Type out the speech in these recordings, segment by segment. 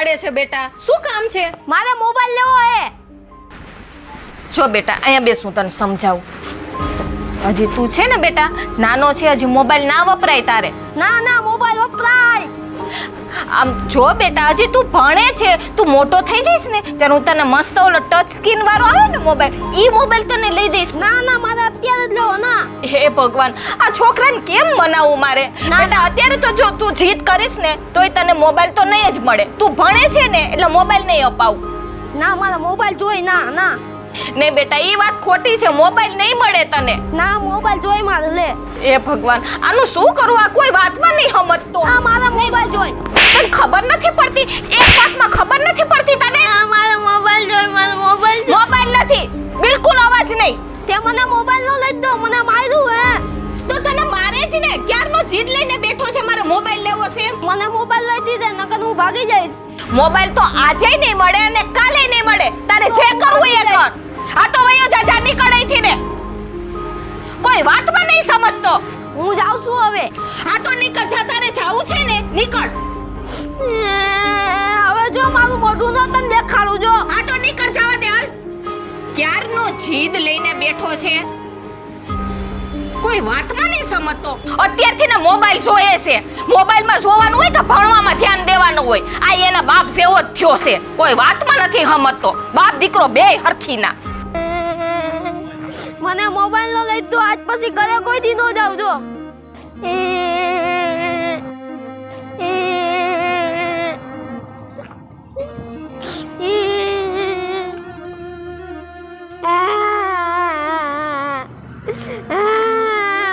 પાડે છે બેટા? શું કામ છે? મારે મોબાઈલ લેવો હે. જો બેટા અહીંયા બેસ, હું તને સમજાવું. હજી તું છે ને બેટા નાનો છે, હજી મોબાઈલ ના વપરાય તારે. ના ના, મોબાઈલ વપરાય. આમ જો બેટા, હજી તું ભણે છે, તું મોટો થઈ જઈશ ને ત્યારે હું તને મસ્ત ઓલો ટચ સ્ક્રીન વાળો આવે ને મોબાઈલ, ઈ મોબાઈલ તને લઈ દઈશ. ના ના, મારે અત્યારે જ લેવો ના. હે ભગવાન, આ છોકરાને કેમ મનાવું મારે? બેટા અત્યારે તો જો તું જીદ કરીશ ને તોય તને મોબાઈલ તો નહીં જ મળે. તું ભણે છે ને એટલે મોબાઈલ નહીં અપાવું. ના, મારે મોબાઈલ જોઈ. ના ના ને બેટા ઈ વાત ખોટી છે, મોબાઈલ નહીં મળે તને. ના, મોબાઈલ જોઈ મારે. લે. એ ભગવાન, આનું શું કરું? આ કોઈ વાતમાં નહીં સમજતો. આ મારા મોબાઈલ જોઈ. તને ખબર નથી પડતી? એક વાતમાં ખબર નથી પડતી તને? મારે મોબાઈલ જોઈ. મારે મોબાઈલ મોબાઈલ નથી, બિલકુલ અવાજ નહીં. તે મને મોબાઈલ નો લઈ દો. મને માર્યું હે. તો તને મારે જ ને, ક્યારનો જીદ લઈને બેઠો છે મારે મોબાઈલ લેવો છે. મને મોબાઈલ લઈ દીધે, નકર હું ભાગી જઈશ. મોબાઈલ તો આજે નહીં મળે અને કાલે નહીં મળે. તારે જે કરવું એ કર. આ તો વયો જા, નીકળ અહીંથી ને. કોઈ વાતમાં નહીં સમજતો. હું જાઉં છું હવે. આ તો નીકળ જા, તારે જાવું છે ને નીકળ. હવે જો મારું મોઢું નો તને દેખાડું. જો આ તો નીકળ, જવા દે હાલ. ક્યારનો જીદ લઈને બેઠો છે, કોઈ વાતમાં નહીં સમજતો. અત્યારથી ને મોબાઈલ જોઈએ છે. મોબાઈલમાં જોવાનું હોય કે ભણવામાં ધ્યાન દેવાનું હોય? આ એના બાપ જેવો જ થયો છે, કોઈ વાતમાં નથી સમજતો. બાપ દીકરો બેય હરખીના. મને મોબાઈલ નો લઈ દો. આજ પછી ઘરે કોઈ દી નો જાવ. જો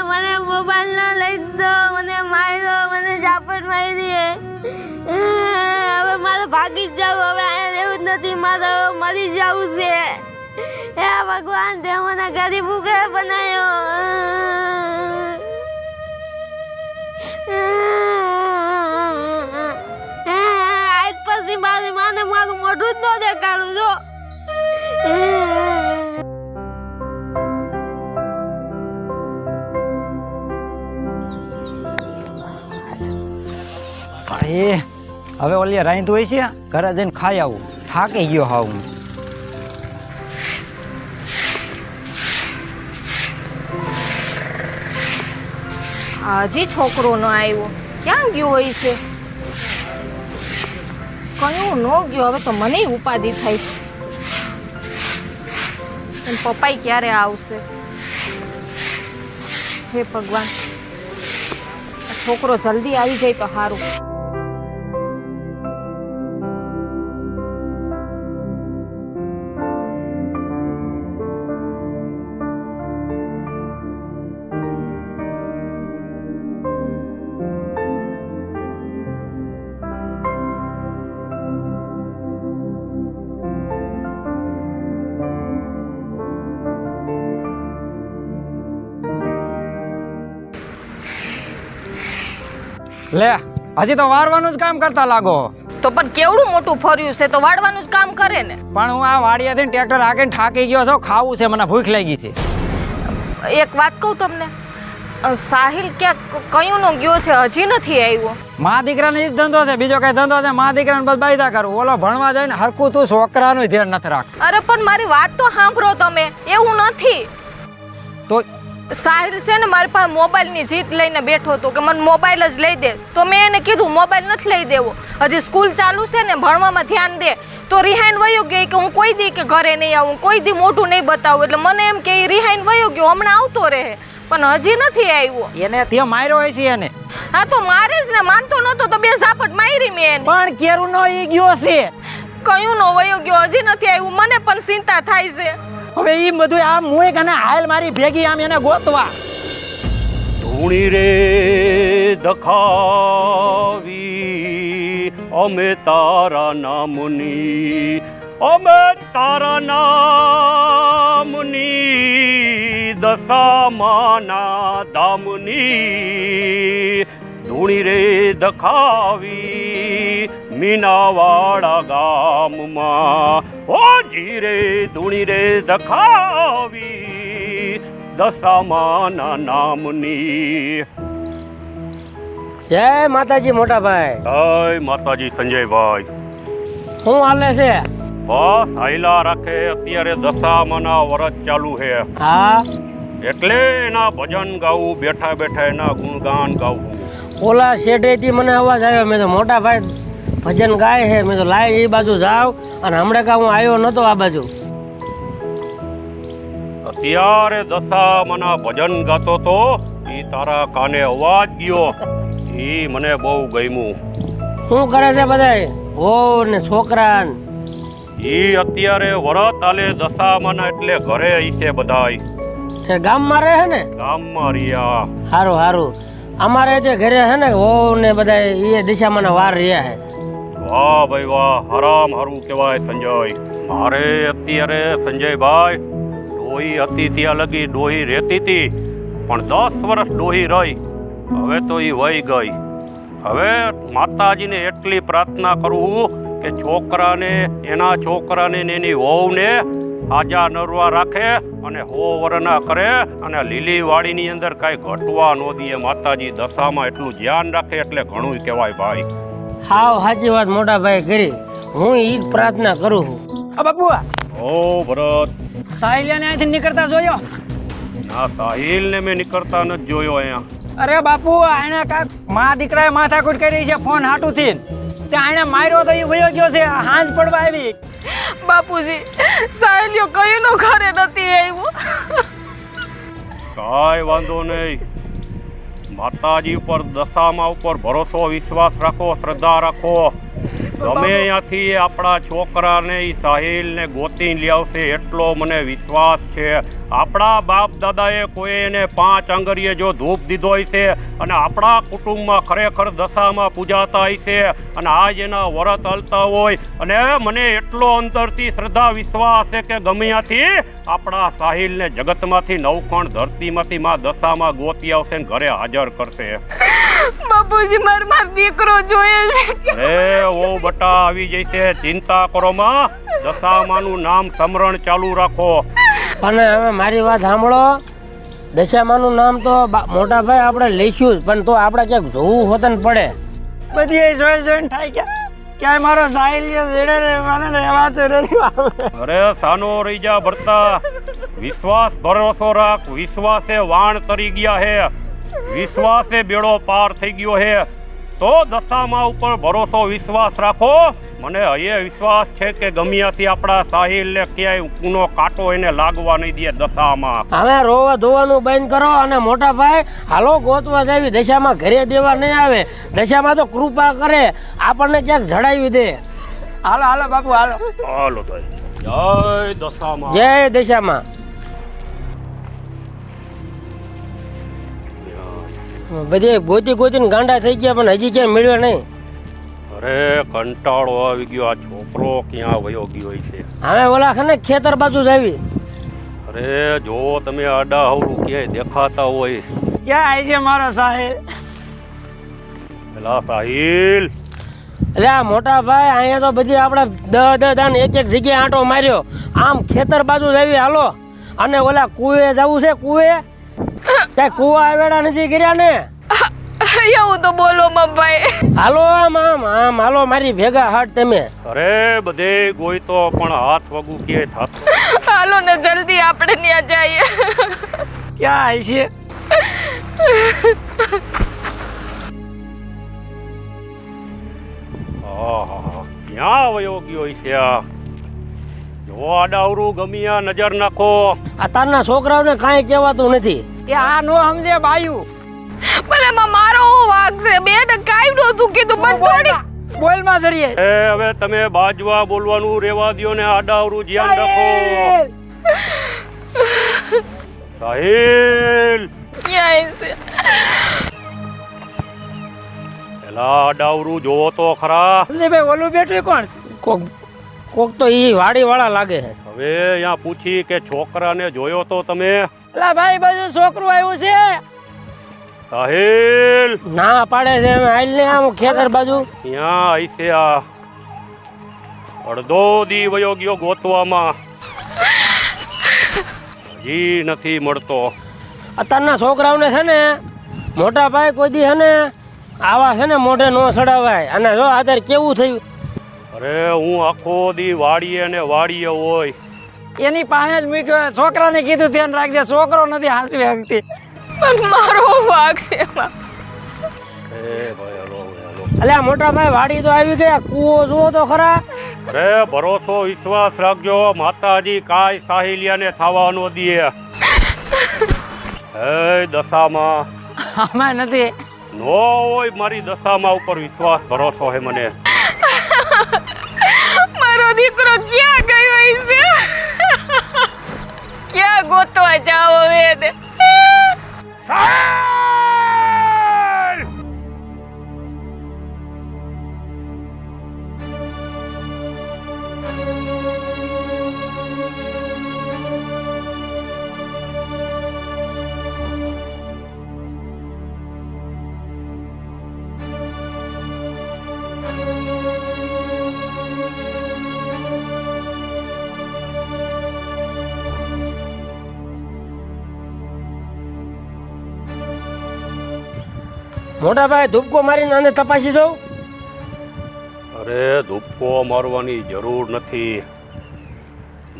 મને મોબાઈલ નો લઈ દો. મને માર્યો, મને ઝાપટ મારી. હવે મારે ભાગી જ જાવ. હવે અહીંયા રહેવું જ નથી. મારે મરી જવું છે. હે ભગવાન, તે મને ગરીબ ઉગે બનાવ્યો. આજ પછી મારી માને મારું મોઢું જ ન દેખાડું. જો અરે હવે ઓલી રાઈત હોય છે, ઘરે જઈને ખાઈ આવું. થાકી ગયો હાવ હું. હજી છોકરો ન આવ્યો, ક્યાં ગયો હોય છે? કયું ન ગયો? હવે તો મને ઉપાધિ થાય છે. પણ પપ્પાઈ ક્યારે આવશે? હે ભગવાન, આ છોકરો જલ્દી આવી જાય તો સારું. લે, હજી તો વારવાનું જ કામ કરતા લાગો. તો પણ કેવડું મોટું ફર્યું છે, તો વાળવાનું જ કામ કરે ને. પણ હું આ વાડિયાથી ટ્રેક્ટર આગળ થાકી ગયો છું. ખાવું છે, મને ભૂખ લાગી છે. એક વાત કહું તમને, સાહિલ ક્યાંક કયું નો ગયો છે, હજી નથી આવ્યો. મા દીકરાને જ ધંધો છે, બીજો કઈ ધંધો છે? મા દીકરાને બસ બાયદા કરું. ઓલો ભણવા જાય ને હરખું તું છોકરાનું ધ્યાન નથી રાખ. અરે પણ મારી વાત તો સાંભળો તમે. એવું નથી. તો સાહિલ છે ને મારી પાસે મોબાઈલની જીદ લઈને બેઠો હતો કે મને મોબાઈલ જ લઈ દે. તો મેં એને કીધું મોબાઈલ નથી લઈ દેવો, હજી સ્કૂલ ચાલુ છે ને, ભણવામાં ધ્યાન દે. તો રિહાઈન વયો ગયો કે હું કોઈ દી કે ઘરે નહીં આવું, કોઈ દી મોઢું નહીં બતાવું. એટલે મને એમ કે રિહાઈન વયો ગયો, હમણાં આવતો રહે. પણ હજી નથી આવ્યો. એને ત્યાં માર્યો હોય છે એને. હા તો મારે જ ને, માનતો નતો તો બે ઝાપટ મારી મેં એને. પણ કેરું નો ઈ ગયો છે. કયું નો વયો ગયો, હજી નથી આવ્યું. મને પણ ચિંતા થાય છે. હવે ઈ બધું આમ હું એક અને હાલ મારી ભેગી આમ એને ગોતવા. ધૂણી રે દખાવી અમે તારા નામની, અમે તારા નામની દશામાના ધામની. ધૂણી રે દખાવી મીનાવાડા ગામમાં, ઓ જીરે ધૂણી રે દખાવી દશામાના નામની. જય માતાજી મોટા ભાઈ. જય માતાજી સંજયભાઈ. શું હાલે છે? બસ હાઈલા રાખે. અત્યારે દશામાના વરસ ચાલુ છે હા, એટલે એના ભજન ગાવું, બેઠા બેઠા એના ગુણગાન ગાવું. ઓલા શેઠેથી મને અવાજ આવ્યો. મેં તો મોટા ભાઈ ભજન ગાય છે. મેં તો લાઈ એ બાજુ જાવ અને હમણાં કાં હું આવ્યો નતો આ બાજુ. અત્યારે દશામાના ભજન ગાતો તો ઈ તારા કાને અવાજ ગયો, ઈ મને બહુ ગમ્યું. શું કરે છે બધાય? ઓ ને છોકરા ને? ઈ અત્યારે વરત આલે દશામાના એટલે ઘરે ઈસે બધાય છે ગામમાં રહે છે ને? ગામમાં રહ્યા. સારું સારું. અમારે જે ઘરે છે ને ઓ ને બધા એ દિશામાં વાર રહ્યા છે. વાહ ભાઈ વાહ, હરામ હારું કહેવાય સંજય. મારે અત્યારે સંજયભાઈ ડોહી હતી ત્યાં લગી ડોહી રહેતી હતી, પણ 10 વર્ષ ડોહી રહી. હવે તો એ વહી ગઈ. હવે માતાજીને એટલી પ્રાર્થના કરું કે છોકરાને, એના છોકરાને ને એની વહુને આજા નરવા રાખે અને 100 વરના કરે અને લીલી વાડીની અંદર કાંઈ ઘટવા ન દે. માતાજી દશામાં એટલું ધ્યાન રાખે એટલે ઘણું કહેવાય ભાઈ. હાવ સાચી વાત મોટા ભાઈ કરી. હું ઈ જ પ્રાર્થના કરું છું. બાપુ ઓ ભરત, સાહિલ્યાને અહીંથી નીકળતા જોયો? આ સાહિલને મેં નીકળતા નથી જોયો અહીંયા. અરે બાપુ, આને કાંઈક મા દીકરાએ માથાકૂટ કરી છે ફોન હાટુથી. ત્યાં આને માર્યો તો એ વયો ગયો છે. હાંજ પડવા આવી. બાપુજી, સાહેલીઓ કયુંનો ઘરે નથી આવ્યો. કાંઈ વાંધો નહીં. માતાજી ઉપર, દશામાં ઉપર ભરોસો, વિશ્વાસ રાખો, શ્રદ્ધા રાખો. ગમે ત્યાંથી આપણા છોકરાને ઈ સાહિલને ગોતીને લઈ આવશે એટલો મને વિશ્વાસ છે. આપણા બાપ દાદાએ કોઈ એને 5 આંગળીએ જો ધૂપ દીધો હશે અને આપણા કુટુંબમાં ખરેખર દશામાં પૂજાતા હશે અને આજ એના વ્રત હલતા હોય, અને મને એટલો અંતરથી શ્રદ્ધા વિશ્વાસ છે કે ગમે ત્યાંથી આપણા સાહિલને જગતમાંથી, નવખણ ધરતીમાંથી માં દશામાં ગોતી આવશે ને ઘરે હાજર કરશે. બાપુજી, મારો દીકરો જોઈએ છે. અરે ઓ બટા આવી જશે, ચિંતા કરો માં. દશામાનું નામ સ્મરણ ચાલુ રાખો. અને હવે મારી વાત સાંભળો. દશામાનું નામ તો મોટા ભાઈ આપણે લઈશું જ, પણ તો આપણે ક્યાંક જોવું હોત ને પડે. બધી જોઈને થાય ક્યાંય મારો સાહિલ્ય જેડે રે મને રહેવાતો નથી. અરે સાનો રહી જા ભરતા. વિશ્વાસ ભરોસો રાખ. વિશ્વાસે વાણ તરી ગયા હે, વિશ્વાસે બેડો પાર થઈ ગયો હે. તો દશામાં ઉપર ભરોસો, વિશ્વાસ રાખો. મને હૈયે વિશ્વાસ છે કે ગમ્યાથી આપણા સાહિલને ક્યાંય કૂનો કાંટો એને લાગવા નહીં દે દશામાં. હવે રોવા ધોવાનું બંધ કરો અને મોટા ભાઈ હાલો ગોતવા જાવી. દશામાં ઘરે દેવા નહીં આવે. દશામાં તો કૃપા કરે, આપણને ક્યાંક જડાવી દે. હાલો હાલો બાપુ હાલો. હાલો તો જય દશામાં. જય દશામાં. બધે ગોતી ગોતીને ગાંડા થઈ ગયા પણ હજી ક્યાંય મળ્યો નહીં. અરે કંટાળો આવી ગયો. આ છોકરો ક્યાં વયો ગયો છે? હવે ઓલા છે ને ખેતર બાજુ જ આવી. અરે જો તમે આડા હવળું ક્યાંય દેખાતા હોય. ક્યાં આવી છે મારો સાહિલ? પેલા સાહિલ, એટલે આ મોટા ભાઈ અહીંયા તો બધી આપણે 10 એક જગ્યાએ આંટો માર્યો. આમ ખેતર બાજુ જ આવી. હાલો. અને ઓલા કુએ જવું છે. કુએ ત્યાં કુવા આવેડા નથી કર્યા ને? એવું તો બોલો મમ્માઈ. હાલો આમ આમ આમ હાલો મારી ભેગા હાટ તમે. અરે બધે ગોઈ તો પણ હાથ વગું ક્યાંય થતું. હાલો ને જલ્દી આપણે ત્યાં જઈએ. ક્યાં આવી છે? ક્યાં વયો ગયો છે આ? જો આડાવરું ગમિયા નજર નાખો. અત્યારના છોકરાઓને કાંઈ કહેવાતું નથી. એ આ નો સમજે બાયું. પણ એમાં મારો હું વાગ છે? બેન કાઈ નહોતું કીધું, પણ થોડી બોલ માં જરીએ. એ હવે તમે બાજવા બોલવાનું રેવા દ્યો ને આડાવરું ધ્યાન રાખો. સાહિલ, ક્યાંય છે? પેલા આડાવરું જોવો તો ખરા. ભાઈ ઓલું બેઠું કોણ? કોક તો ઈ વાડી વાળા લાગે છે. હવે અહીંયા પૂછી કે છોકરાને જોયો તો તમે? એલા ભાઈ બાજુ છોકરું આવ્યું છે. સાહિલ, ના પાડે છે. હાલ ને આમ ખેતર બાજુ. ત્યાં આઈસે આ અડધો દી વયો ગયો ગોતવામાં, હજી નથી મળતો. અત્યારના છોકરાઓને છે ને મોટા ભાઈ કોઈ દી છે ને આવા છે ને મોઢે નો ચડાવાય. અને જો અત્યારે કેવું થયું. અરે હું આખો દી વાડીએ ને વાડીએ હોય. એની પાસે જ મૂક્યો. છોકરાને કીધું ધ્યાન રાખજે, છોકરો નથી હાંસવી શકતી. પણ મારો વાગ છે એમાં. એ ભાઈ હલો હલો. અલ્યા મોટા ભાઈ વાડી તો આવી ગયા, કૂવો જુઓ તો ખરા. અરે ભરોસો વિશ્વાસ રાખજો, માતાજી કાંઈ સાહિલિયાને થવા ન દે. હે દશામાં આમાં નથી. નો હોય મારી દશામાં ઉપર વિશ્વાસ ભરોસો હે મને. મારો દીકરો ક્યાં ગયો છે? ક્યાં ગોતવા જાવ હવે? મોટા ભાઈ ધૂપકો મારીને આને તપાસી જાઉં. અરે ધૂપકો મારવાની જરૂર નથી.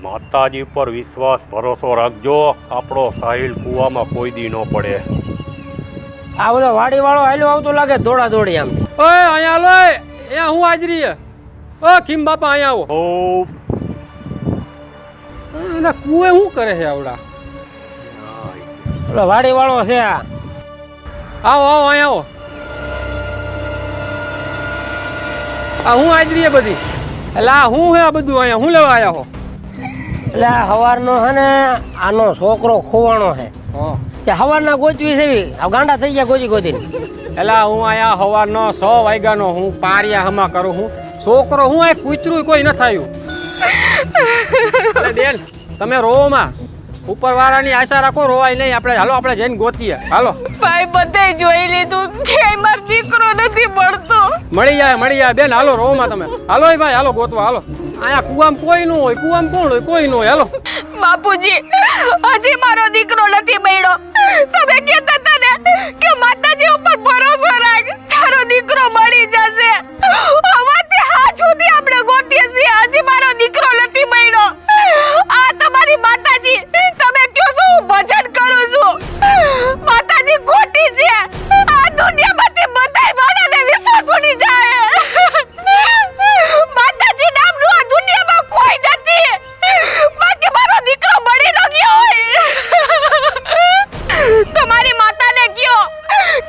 માતાજી પર વિશ્વાસ ભરોસો રાખજો, આપણો સાહિલ કૂવામાં કોઈ દી ન પડે. આ ઓલો વાડી વાળો હાલ્યો આવતો લાગે, દોડા દોડી આમ. ઓય અહીંયા લો, અહીંયા હું હાજરી હે. ઓ ખીમ બાપા અહીંયા આવો. એના કુએ શું કરે છે આવડા? ઓલો વાડી વાળો છે આ. આવો આવો અહીંયા આવો. આ હું હાજરી હે બધી. એટલે આ હું હે આ બધું અહીંયા હું લેવા આવ્યા હો? એટલે આ હવારનો છે ને આનો છોકરો ખોવાણો છે કે હવારના ગોચવી છે. આ ગાંડા થઈ ગયા ગોચી ગોચીને. એટલે હું અહીંયા સવારનો 6 વાગ્યાનો હું પારિયા હમા કરું હું. છોકરો હું આ કૂતરું કોઈ ન થયું. એટલે બેન તમે રોમાં ઉપરવાળાની આશા રાખો, રોવાય નહીં. આપણે હાલો આપણે જઈને ગોતીએ. હાલો ભાઈ બધે જોઈ લીધું, જે મારો દીકરો નથી મળતો. મળી જાય બેન. હાલો રોમાં તમે. હાલો એ ભાઈ હાલો ગોતવા હાલો. અહીંયા કુવામાં કોઈ ન હોય, કુવામાં કોણ હોય? કોઈ ન હોય. હાલો બાપુજી, હજી મારો દીકરો નથી મળ્યો. તમે કહેતા હતા ને કે માતાજી ઉપર ભરોસો રાખ, તારો દીકરો મળી જશે. હવાથી હાથ સુધી આપણે ગોતીએ છીએ, હજી મારો દીકરો નથી મળ્યો. આ તમારી માતાજી, તમે કહો છો હું ભજન કરું છું. માતાજી ખોટી છે. આ દુનિયામાંથી બધાય માણસને વિશ્વાસ ઉડી જાય. માતાજી નામનું આ દુનિયામાં કોઈ નથી. બાકી મારો દીકરો મળી ન ગયો હોય. તમારી માતાને કહો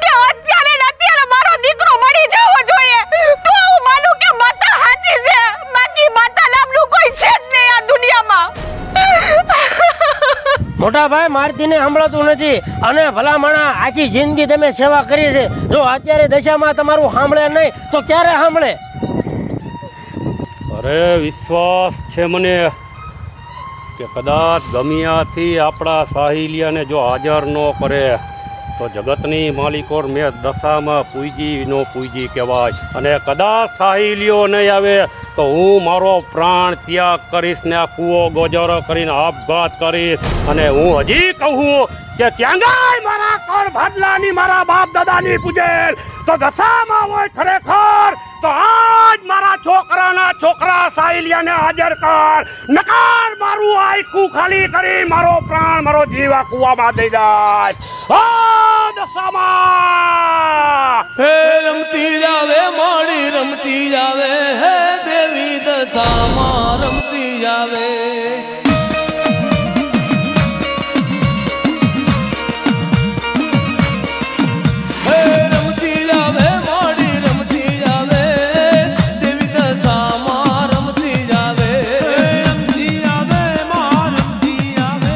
કે અત્યારે ને અત્યારે મારો દીકરો મળી જવો જોઈએ, તો હું માનું કે માતા સાચી છે. બાકી માતા નામનું કોઈ છે જ નહીં આ દુનિયામાં. મોટા ભાઈ મારથી ને સાંભળતું નથી. અને ભલા માણા આખી જિંદગી તમે સેવા કરી છે, જો અત્યારે દશામાં તમારું સાંભળે નહીં તો ક્યારે સાંભળે? અરે વિશ્વાસ છે મને કે કદાચ ગમિયાથી આપણા સાહિલિયાને જો હાજર ન કરે તો જગતની માલિકો મેં દશામાં પૂજી ન પૂજી કહેવાય. અને કદાચ સાહિલિયો નહીં આવે તો હું મારો પ્રાણ ત્યાગ કરીશ ને આ કૂવો ગોજરો કરીને આપઘાત કરીશ. અને હું હજી કહું કે ક્યાં ગાય મારા કોણ ભાડલાની મારા બાપ દાદાની પૂજેલ તો દશામાં હોય ખરેખર તો આજ મારા છોકરાના છોકરા સાહિલિયાને હાજર કર. નકાર મારું આયકું ખાલી કરી મારો પ્રાણ મારો જીવ આ કૂવામાં દઈ જાય. દશામાં હે રમતી જાવે માડી રમતી જાવે, હે દેવી દશામાં રમતી જાવે. હે રમતી જાવે માડી રમતી જાવે, દેવી દશામાં રમતી જાવે. રમતી જાવે માં રમતી જાવે,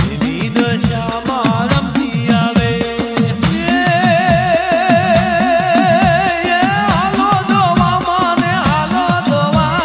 દેવી દશામાં રમતી જાવે. હાલો દોવા માને હાલો દોવા.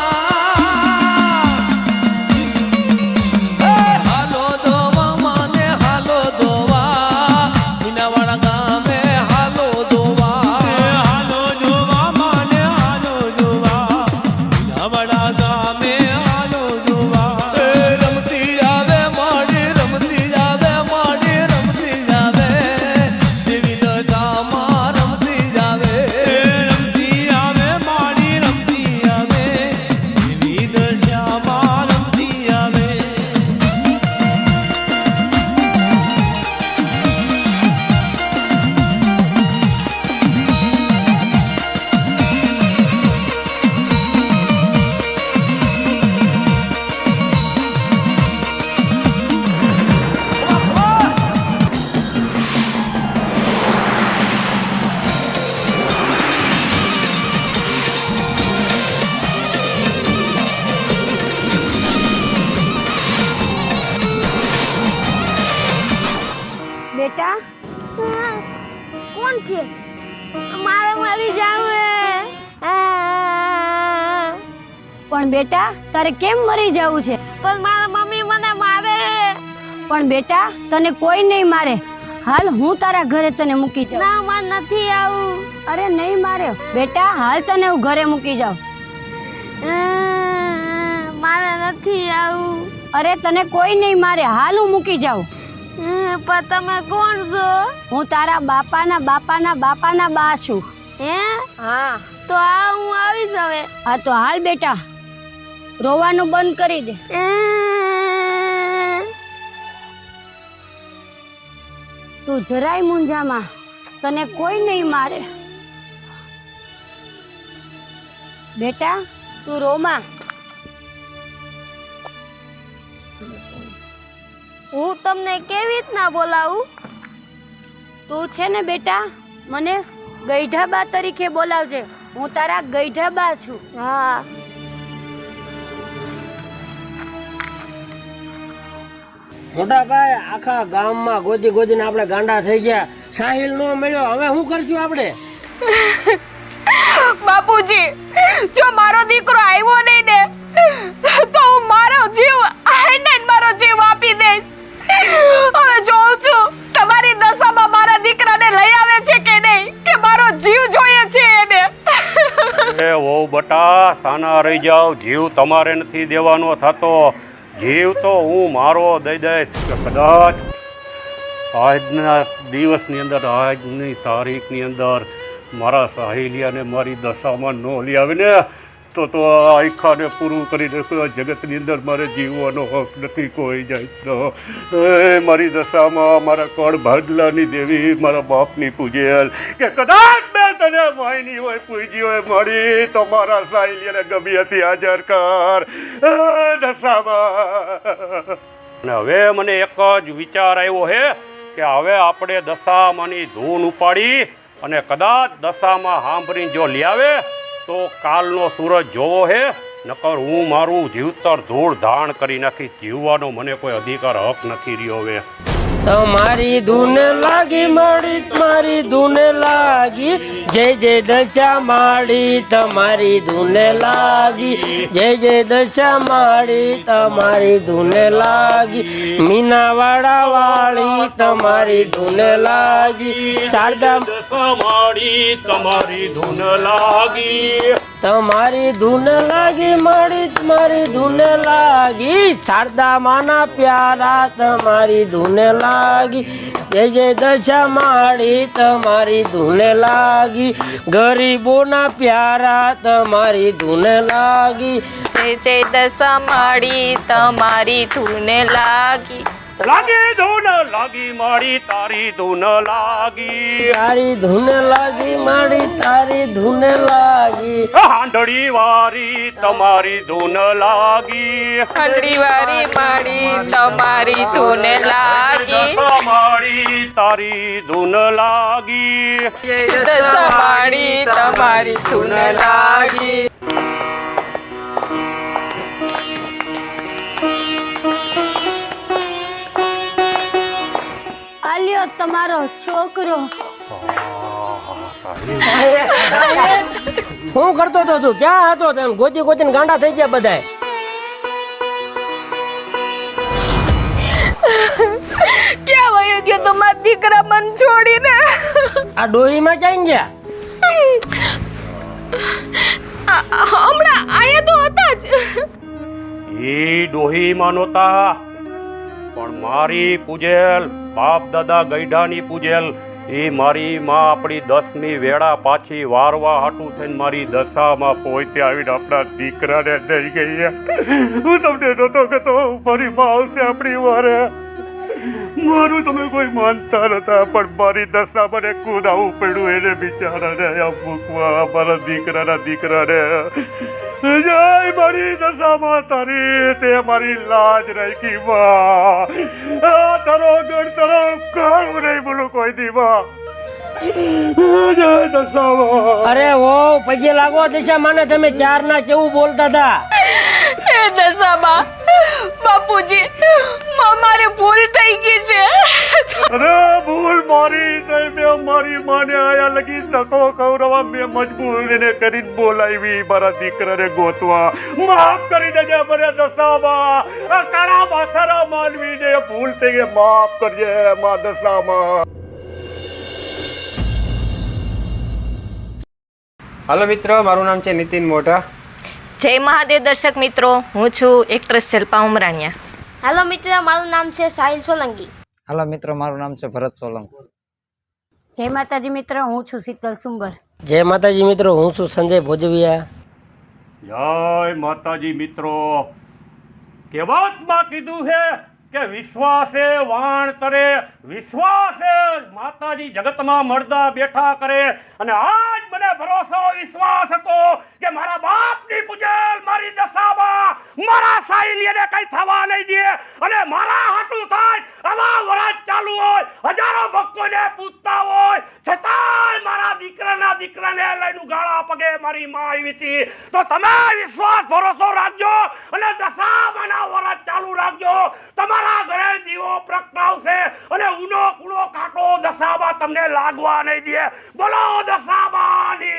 પણ બેટા તારે કેમ મરી જવું છે? પણ મારા મમ્મી મને મારે. પણ બેટા તને કોઈ નહીં મારે. હાલ હું તારા ઘરે તને મૂકી જાઉં. ના માર નથી આવું. અરે નહીં મારે બેટા, હાલ તને હું ઘરે મૂકી જાઉં. મારે નથી આવું. અરે તને કોઈ નહીં મારે, હાલ હું મૂકી જાઉં. પણ તમે કોણ છો? હું તારા બાપાના બાપાના બાપાના બા છું. હે? હા. તો આ હું આવીશ હવે. હા તો હાલ બેટા, રોવાનું બંધ કરી દે. તું જરાય મૂંઝામાં, તને કોઈ નહીં મારે. બેટા તું રોમાં. હું તમને કેવી રીતના બોલાવું? તું છે ને બેટા, મને ગઈઢાબા તરીકે બોલાવજે. હું તારા ગઈઢાબા છું. હા. મોટા ભાઈ, આખા ગામમાં ગોદી ગોદીને આપણે ગાંડા થઈ ગયા. સાહિલ નો મળ્યો, હવે શું કરશું આપણે? બાપુજી, જો મારો દીકરો આવ્યો નહીં ને તો હું મારો જીવ મારો જીવ આપી દઈશ. હવે જોઉં છું તમારી દશામાં મારા દીકરાને લઈ આવે છે કે નહીં, કે મારો જીવ જોઈએ છે એને. એ વહુ બટા, સાના રહી જાઓ, જીવ તમારે નથી દેવાનો થતો. જીવ તો હું મારો દઈ દઈશ. કદાચ આજના દિવસની અંદર, આજની તારીખની અંદર મારા સહેલિયાને મારી દશામાં ન લઈ આવે ને તો આ આખાને પૂરું કરી દેશું. આ જગતની અંદર મારે જીવવાનો હક નથી કોઈ જાય તો. મારી દશામાં મારા કોણ ભાડલાની દેવી, મારા બાપની પૂજેલ, કે કદાચ મેં તને માયની હોય પૂજી હોય મળી તો મારા સહેલિયાને ગમી હતી હાજર કર દશામાં. અને હવે મને એક જ વિચાર આવ્યો હે કે હવે આપણે દશામાંની ધૂન ઉપાડી અને કદાચ દશામાં સાંભળીને જો લઈ આવે તો કાલનો સૂરજ જોવો હે, નકર હું મારું જીવતર ધૂળ ધાણ કરી નાખીશ. જીવવાનો મને કોઈ અધિકાર હક નથી રહ્યો હવે. તમારી ધૂન લાગી મળી, મારી ધૂન લાગી, જય જય દશા માડી. તમારી ધૂન લાગી, જય જય દશા માડી. તમારી ધૂન લાગી, મીનાવાડા વાળી. તમારી ધૂન લાગી, શારદા દશા માડી. તમારી ધૂન લાગી, તમારી ધૂન લાગી મળી, મારી ધૂન લાગી, શારદા માના પ્યારા. તમારી ધૂન લાગી, જય જય દશા માડી. તમારી ધૂન લાગી, ગરીબોના પ્યારા. તમારી ધૂન લાગી, જય જય દશા માડી. તમારી ધૂન લાગી. લાગી ધૂન લાગી માડી. તારી ધૂન લાગી, તારી ધૂન લાગી માડી. તારી ધૂન લાગી, હાંડળી વારી. તમારી ધૂન લાગી, હાંડળી વારી માડી. તમારી ધૂન લાગી. દશા માડી. તારી ધૂન લાગી, દશા માડી. તમારી ધૂન લાગી. આલ્યો તમારો છોકરો. શું કરતો હતો તું? ક્યાં હતો તેમ? ગોતી ગોતીને ગાંડા થઈ ગયા બધાય. ક્યાં વયો ગયો તો મારા દીકરા મન છોડીને? આ ડોહીમાં ક્યાં ગયા? હમણાં આયા તો હતા જ. એ ડોહીમાં નહોતા, પણ મારી પૂજેલ, બાપ દાદા ગઈઢાની પૂજેલ, એ મારી માં આપણી 10મી વેળા પાછી વારવા હાટું થઈને મારી દશામાં પહોંચી આવીને આપણા દીકરાને દઈ ગઈ. હું તમને નહોતો કહેતો મારી માં આવશે આપણી વારે. મારું તમે કોઈ માનતા નતા, પણ મારી દશા મને કુદાવું પડ્યું એને બિચારાને મૂકવા, મારા દીકરાને. જય મારી દશામાં તારી, તે મારી લાજ રાખી માં. તારો ગણ તારો કાળું નહીં બોલું કોઈ દી માં. જય દશામાં. અરે ઓ પગે લાગો દશા માને, તમે ક્યારના કેવું બોલતા હતા? એ દશામાં બાપુજી મારી ભૂલ થઈ ગઈ છે. અરે ભૂલ મારી નહીં, મેં મારી માને આયા લગી નતો કૌરવા, મેં મજબૂરીને કરીને બોલાવી મારા દીકરાને ગોતવા. માફ કરી દેજે મને દશામાં, આ કાળા માથાના માનવીને ભૂલ થઈ ગઈ, માફ કરજે મા દશામાં. હાલો મિત્રો, મારું નામ છે નીતિન મોઢા. જય મહાદેવ દર્શક મિત્રો, હું છું એક્ટ્રેસ જલ્પા ઉમરાણીયા. હાલો મિત્ર, મારું નામ છે સાહિલ સોલંકી. હાલો મિત્રો, મારું નામ છે ભરત સોલંકી. જય માતાજી મિત્ર, હું છું શીતલ સુંબર. જય માતાજી મિત્રો, હું છું સંજય ભોજવિયા. જય માતાજી મિત્રો, કહેવતમાં કીધું છે કે વિશ્વાસે વાણ કરે, વિશ્વાસે માતાજી જગતમાં મળદા બેઠા કરે. અને આજ મને ભરોસો વિશ્વાસ હતો કે મારા બાપની પૂજલ મારી દશામાં મારા સાહિલ્યને કઈ થવા નહીં દે, અને મારા હાટું થાય આવા વરસ ચાલુ હોય, હજારો ભક્તોને પૂછતા હોય, છતાંય મારા દીકરાને લઈને ગાળા પગે મારી માં આવી હતી. તો તમે વિશ્વાસ ભરોસો રાખજો અને દશામાના વરસ ચાલુ રાખજો. તમારા ઘરે દીવો પ્રગટાવશે અને ઊનો કૂણો કાંટો દશામાં તમને લાગવા નહીં દે. બોલો દશામાની.